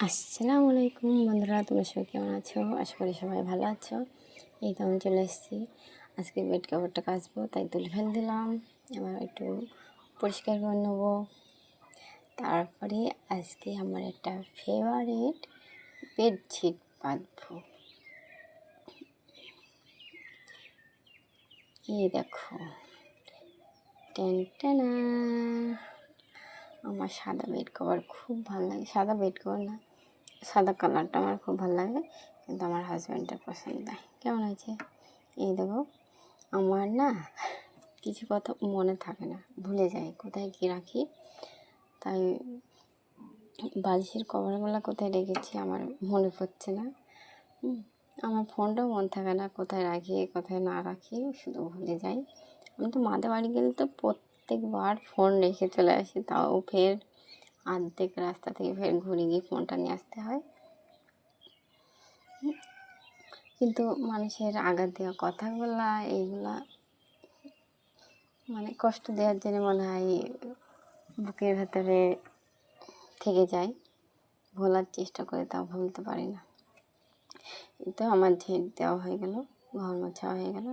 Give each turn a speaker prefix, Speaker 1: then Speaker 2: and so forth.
Speaker 1: আসসালামু আলাইকুম বন্ধুরা, তোমরা সবাই কেমন আছো? আশা করি সবাই ভালো আছো। এই তো আমি চলে এসেছি, আজকে বেড কভারটা কাচবো তাই তুলে ফেলে দিলাম। এবার একটু পরিষ্কার করে নেবো। তারপরে আজকে আমার একটা ফেভারিট বেডশিট পাতবো। এই দেখো, টেনটেনা। আমার সাদা বেড কভার খুব ভালো লাগে। সাদা বেড কভার না, সাদা কালারটা আমার খুব ভালো লাগে, কিন্তু আমার হাজব্যান্ডের পছন্দ হয়। কেমন হয়েছে? এই দেখো, আমার না কিছু কথা মনে থাকে না, ভুলে যাই কোথায় কী রাখি। তাই বালিশের কভারগুলো কোথায় রেখেছি আমার মনে পড়ছে না। আমার ফোনটাও মনে থাকে না কোথায় রাখি কোথায় না রাখি, শুধু ভুলে যাই। আমি তো মাদের বাড়ি গেলে তো প্রত্যেকবার ফোন রেখে চলে আসি, তাও ফের অর্ধেক রাস্তা থেকে ফের ঘুরে গিয়ে ফোনটা নিয়ে আসতে হয়। কিন্তু মানুষের আঘাত দেওয়া কথাগুলা এইগুলা মানে কষ্ট দেওয়ার জন্য মনে হয় বুকের ভেতরে থেকে যায়। ভোলার চেষ্টা করে তাও ভুলতে পারি না। তো আমার ঝেঁট দেওয়া হয়ে গেল, ঘর মোছা হয়ে গেল।